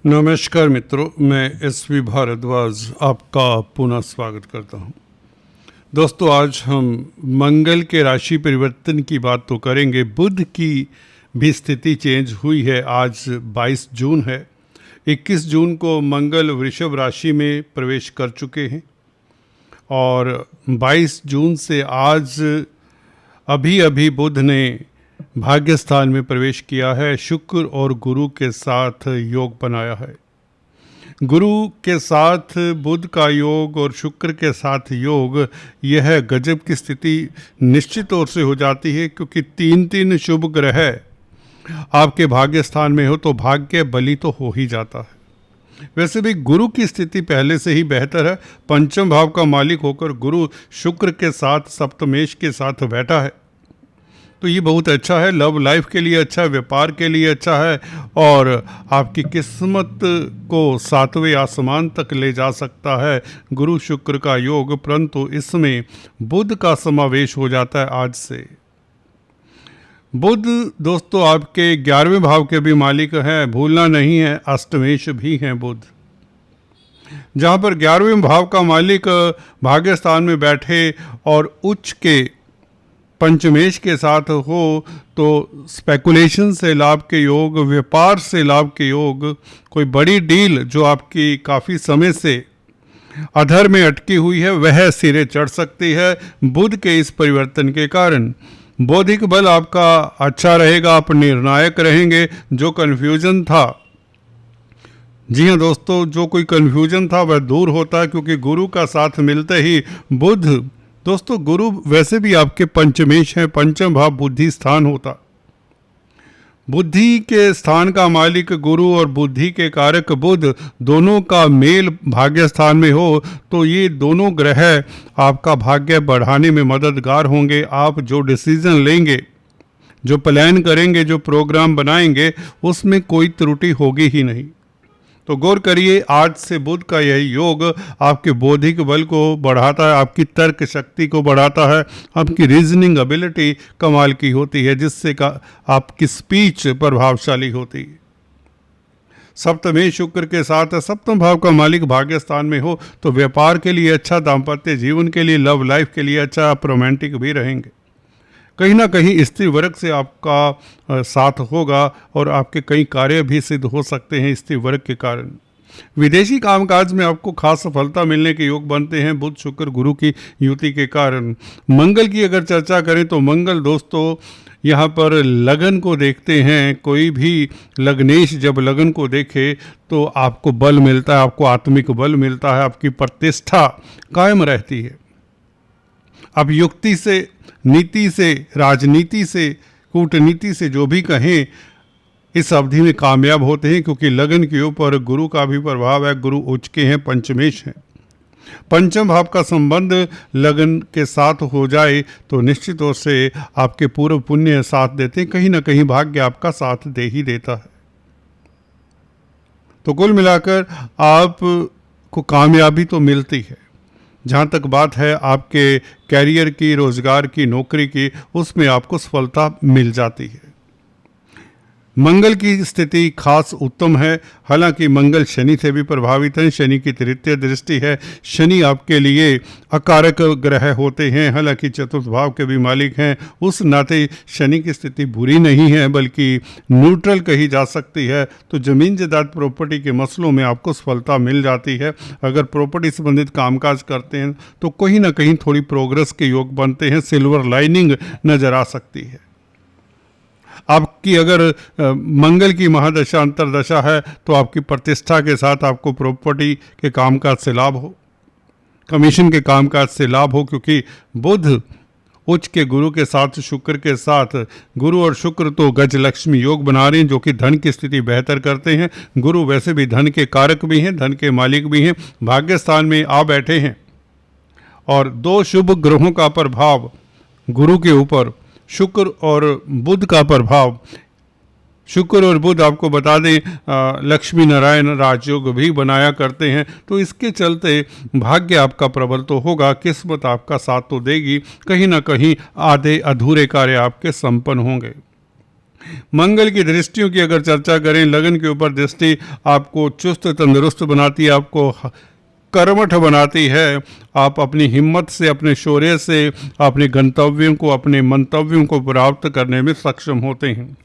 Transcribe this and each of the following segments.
नमस्कार मित्रों, मैं एस.वी. भारद्वाज आपका पुनः स्वागत करता हूं। दोस्तों, आज हम मंगल के राशि परिवर्तन की बात तो करेंगे। बुध की भी स्थिति चेंज हुई है। आज 22 जून है। 21 जून को मंगल वृषभ राशि में प्रवेश कर चुके हैं और 22 जून से आज अभी बुध ने भाग्य स्थान में प्रवेश किया है। शुक्र और गुरु के साथ योग बनाया है। गुरु के साथ बुध का योग और शुक्र के साथ योग, यह गजब की स्थिति निश्चित तौर से हो जाती है, क्योंकि तीन शुभ ग्रह आपके भाग्य स्थान में हो तो भाग्य बली तो हो ही जाता है। वैसे भी गुरु की स्थिति पहले से ही बेहतर है। पंचम भाव का मालिक होकर गुरु शुक्र के साथ सप्तमेश के साथ बैठा है, तो ये बहुत अच्छा है। लव लाइफ के लिए अच्छा है, व्यापार के लिए अच्छा है और आपकी किस्मत को 7वें आसमान तक ले जा सकता है गुरु शुक्र का योग। परंतु इसमें बुध का समावेश हो जाता है आज से। बुध दोस्तों आपके 11वें भाव के भी मालिक हैं, भूलना नहीं है। अष्टमेश भी हैं बुध। जहाँ पर 11वें भाव का मालिक भाग्य स्थान में बैठे और उच्च के पंचमेश के साथ हो तो स्पेकुलेशन से लाभ के योग, व्यापार से लाभ के योग, कोई बड़ी डील जो आपकी काफ़ी समय से अधर में अटकी हुई है वह सिरे चढ़ सकती है बुध के इस परिवर्तन के कारण। बौद्धिक बल आपका अच्छा रहेगा, आप निर्णायक रहेंगे। जो कन्फ्यूजन था, जी हाँ दोस्तों, जो कोई कन्फ्यूजन था वह दूर होता है, क्योंकि गुरु का साथ मिलते ही बुध, दोस्तों गुरु वैसे भी आपके पंचमेश हैं, पंचम भाव बुद्धि स्थान होता। बुद्धि के स्थान का मालिक गुरु और बुद्धि के कारक बुध, दोनों का मेल भाग्य स्थान में हो तो ये दोनों ग्रह आपका भाग्य बढ़ाने में मददगार होंगे। आप जो डिसीजन लेंगे, जो प्लान करेंगे, जो प्रोग्राम बनाएंगे, उसमें कोई त्रुटि होगी ही नहीं। तो गौर करिए, आज से बुध का यही योग आपके बौद्धिक बल को बढ़ाता है, आपकी तर्क शक्ति को बढ़ाता है, आपकी रीजनिंग एबिलिटी कमाल की होती है, जिससे आपकी स्पीच प्रभावशाली होती है। सप्तमेश शुक्र के साथ सप्तम भाव का मालिक भाग्य स्थान में हो तो व्यापार के लिए अच्छा, दाम्पत्य जीवन के लिए, लव लाइफ के लिए अच्छा, आप रोमांटिक भी रहेंगे। कहीं ना कहीं स्त्री वर्ग से आपका साथ होगा और आपके कई कार्य भी सिद्ध हो सकते हैं स्त्री वर्ग के कारण। विदेशी कामकाज में आपको खास सफलता मिलने के योग बनते हैं बुध शुक्र गुरु की युति के कारण। मंगल की अगर चर्चा करें तो मंगल दोस्तों यहाँ पर लगन को देखते हैं। कोई भी लग्नेश जब लगन को देखे तो आपको बल मिलता है, आपको आत्मिक बल मिलता है, आपकी प्रतिष्ठा कायम रहती है। अब युक्ति से, नीति से, राजनीति से, कूटनीति से जो भी कहें, इस अवधि में कामयाब होते हैं, क्योंकि लगन के ऊपर गुरु का भी प्रभाव है। गुरु उच्च के हैं, पंचमेश हैं। पंचम भाव का संबंध लगन के साथ हो जाए तो निश्चित तौर से आपके पूर्व पुण्य साथ देते हैं, कहीं ना कहीं भाग्य आपका साथ दे ही देता है। तो कुल मिलाकर आपको कामयाबी तो मिलती है। जहाँ तक बात है आपके कैरियर की, रोजगार की, नौकरी की, उसमें आपको सफलता मिल जाती है। मंगल की स्थिति खास उत्तम है। हालांकि मंगल शनि से भी प्रभावित है, शनि की तृतीय दृष्टि है। शनि आपके लिए अकारक ग्रह होते हैं, हालांकि चतुर्थ भाव के भी मालिक हैं। उस नाते शनि की स्थिति बुरी नहीं है, बल्कि न्यूट्रल कही जा सकती है। तो जमीन जायदाद प्रॉपर्टी के मसलों में आपको सफलता मिल जाती है। अगर प्रॉपर्टी संबंधित कामकाज करते हैं तो कहीं ना कहीं थोड़ी प्रोग्रेस के योग बनते हैं, सिल्वर लाइनिंग नजर आ सकती है। आपकी अगर मंगल की महादशा अंतरदशा है तो आपकी प्रतिष्ठा के साथ आपको प्रॉपर्टी के कामकाज से लाभ हो, कमीशन के कामकाज से लाभ हो, क्योंकि बुध उच्च के गुरु के साथ, शुक्र के साथ, गुरु और शुक्र तो गजलक्ष्मी योग बना रहे हैं, जो कि धन की स्थिति बेहतर करते हैं। गुरु वैसे भी धन के कारक भी हैं, धन के मालिक भी हैं, भाग्य स्थान में आ बैठे हैं। और दो शुभ ग्रहों का प्रभाव गुरु के ऊपर, शुक्र और बुध का प्रभाव, शुक्र और बुध आपको बता दें लक्ष्मी नारायण राजयोग भी बनाया करते हैं। तो इसके चलते भाग्य आपका प्रबल तो होगा, किस्मत आपका साथ तो देगी, कहीं ना कहीं आधे अधूरे कार्य आपके संपन्न होंगे। मंगल की दृष्टियों की अगर चर्चा करें, लगन के ऊपर दृष्टि आपको चुस्त तंदुरुस्त बनाती है, आपको कर्मठ बनाती है। आप अपनी हिम्मत से, अपने शौर्य से अपने गंतव्यों को, अपने मंतव्यों को प्राप्त करने में सक्षम होते हैं।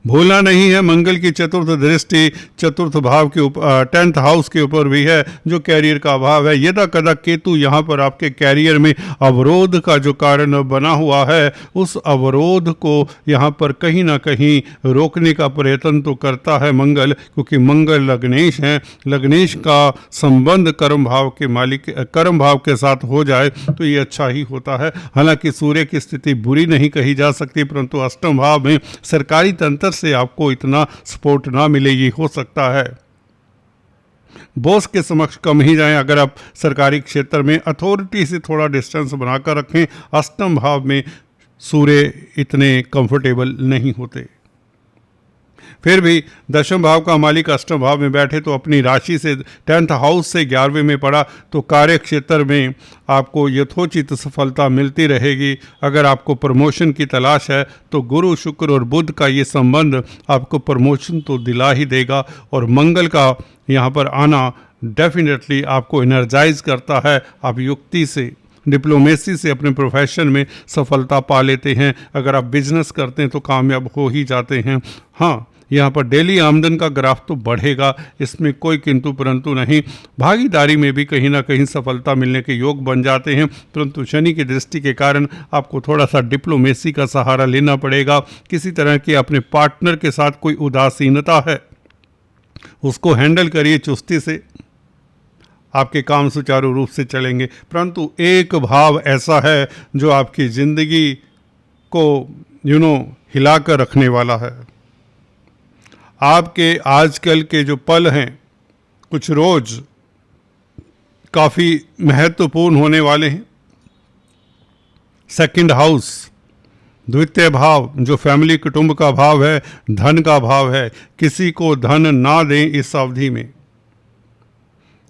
भूलना नहीं है, मंगल की चतुर्थ दृष्टि चतुर्थ भाव के ऊपर, 10th हाउस के ऊपर भी है, जो कैरियर का भाव है। यदा कदा केतु यहाँ पर आपके कैरियर में अवरोध का जो कारण बना हुआ है, उस अवरोध को यहाँ पर कहीं ना कहीं रोकने का प्रयत्न तो करता है मंगल, क्योंकि मंगल लग्नेश हैं। लग्नेश का संबंध कर्म भाव के मालिक, कर्म भाव के साथ हो जाए तो ये अच्छा ही होता है। हालांकि सूर्य की स्थिति बुरी नहीं कही जा सकती, परंतु अष्टम भाव में सरकारी तंत्र से आपको इतना सपोर्ट ना मिले, ये हो सकता है। बॉस के समक्ष कम ही जाएं। अगर आप सरकारी क्षेत्र में अथॉरिटी से थोड़ा डिस्टेंस बनाकर रखें। अष्टम भाव में सूर्य इतने कंफर्टेबल नहीं होते। फिर भी दशम भाव का मालिक अष्टम भाव में बैठे तो अपनी राशि से 10th हाउस से 11वें में पड़ा तो कार्य क्षेत्र में आपको यथोचित सफलता मिलती रहेगी। अगर आपको प्रमोशन की तलाश है तो गुरु, शुक्र और बुध का ये संबंध आपको प्रमोशन तो दिला ही देगा, और मंगल का यहाँ पर आना डेफिनेटली आपको एनर्जाइज करता है। आप युक्ति से, डिप्लोमेसी से अपने प्रोफेशन में सफलता पा लेते हैं। अगर आप बिजनेस करते हैं तो कामयाब हो ही जाते हैं। हाँ, यहाँ पर डेली आमदन का ग्राफ तो बढ़ेगा, इसमें कोई किंतु परंतु नहीं। भागीदारी में भी कहीं ना कहीं सफलता मिलने के योग बन जाते हैं, परंतु शनि की दृष्टि के कारण आपको थोड़ा सा डिप्लोमेसी का सहारा लेना पड़ेगा। किसी तरह के अपने पार्टनर के साथ कोई उदासीनता है, उसको हैंडल करिए चुस्ती से, आपके काम सुचारू रूप से चलेंगे। परंतु एक भाव ऐसा है जो आपकी ज़िंदगी को हिलाकर रखने वाला है। आपके आजकल के जो पल हैं, कुछ रोज काफ़ी महत्वपूर्ण होने वाले हैं। सेकंड हाउस, द्वितीय भाव, जो फैमिली कुटुंब का भाव है, धन का भाव है। किसी को धन ना दें इस अवधि में।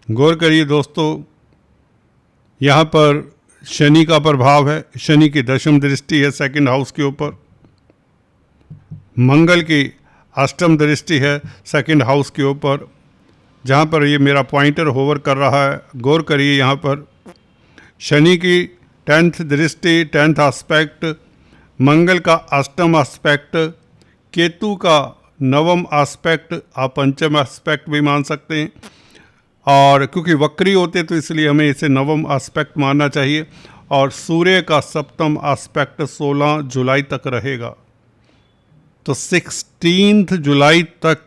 गौर करिए दोस्तों, यहाँ पर शनि का प्रभाव है। शनि की दशम दृष्टि है सेकंड हाउस के ऊपर। मंगल की अष्टम दृष्टि है सेकंड हाउस के ऊपर, जहाँ पर ये मेरा पॉइंटर होवर कर रहा है। गौर करिए, यहाँ पर शनि की 10th दृष्टि, 10th एस्पेक्ट, मंगल का अष्टम एस्पेक्ट, केतु का 9वां एस्पेक्ट, आप पंचम एस्पेक्ट भी मान सकते हैं। और क्योंकि वक्री होते तो इसलिए हमें इसे 9वां एस्पेक्ट मानना चाहिए। और सूर्य का 7वां एस्पेक्ट 16 जुलाई तक रहेगा। तो 16 जुलाई तक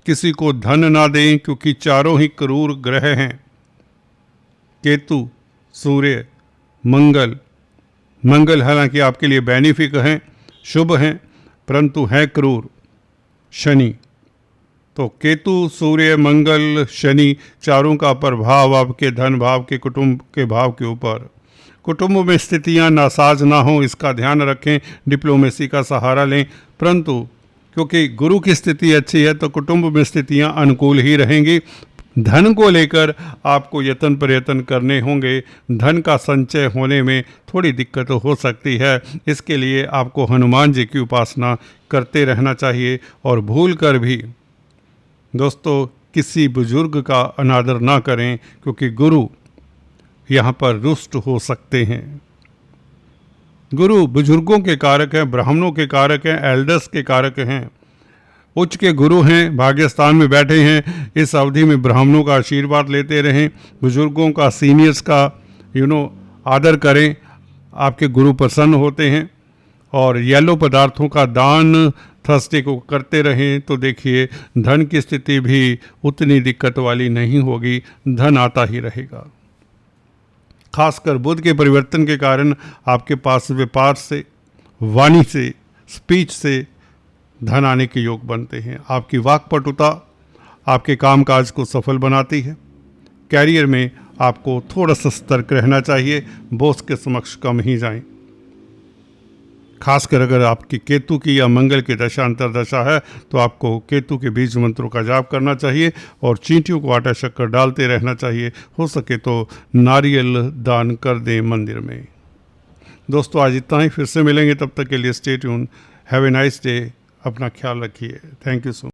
किसी को धन ना दें, क्योंकि चारों ही क्रूर ग्रह हैं, केतु, सूर्य, मंगल। मंगल हालांकि आपके लिए बेनिफिक हैं, शुभ हैं, परंतु हैं क्रूर। शनि, तो केतु, सूर्य, मंगल, शनि, चारों का प्रभाव आपके धन भाव के, कुटुंब के भाव के ऊपर। कुटुंब में स्थितियां नासाज ना हो, इसका ध्यान रखें। डिप्लोमेसी का सहारा लें, परंतु क्योंकि गुरु की स्थिति अच्छी है तो कुटुंब में स्थितियां अनुकूल ही रहेंगी। धन को लेकर आपको यत्न प्रयत्न करने होंगे। धन का संचय होने में थोड़ी दिक्कत हो सकती है, इसके लिए आपको हनुमान जी की उपासना करते रहना चाहिए। और भूल कर भी दोस्तों किसी बुजुर्ग का अनादर ना करें, क्योंकि गुरु यहाँ पर रुष्ट हो सकते हैं। गुरु बुजुर्गों के कारक हैं, ब्राह्मणों के कारक हैं, एल्डर्स के कारक हैं। उच्च के गुरु हैं, भाग्यस्थान में बैठे हैं। इस अवधि में ब्राह्मणों का आशीर्वाद लेते रहें, बुजुर्गों का, सीनियर्स का आदर करें। आपके गुरु प्रसन्न होते हैं। और येलो पदार्थों का दान थर्सडे को करते रहें तो देखिए धन की स्थिति भी उतनी दिक्कत वाली नहीं होगी, धन आता ही रहेगा। खासकर बुध के परिवर्तन के कारण आपके पास व्यापार से, वाणी से, स्पीच से धन आने के योग बनते हैं। आपकी वाक्पटुता आपके कामकाज को सफल बनाती है। कैरियर में आपको थोड़ा सा सतर्क रहना चाहिए, बॉस के समक्ष कम ही जाएं। खासकर अगर आपकी केतु की या मंगल की दशा अंतरदशा है तो आपको केतु के बीज मंत्रों का जाप करना चाहिए और चींटियों को आटा शक्कर डालते रहना चाहिए। हो सके तो नारियल दान कर दें मंदिर में। दोस्तों आज इतना ही, फिर से मिलेंगे, तब तक के लिए stay tune. Have a nice day, अपना ख्याल रखिए। Thank you so much.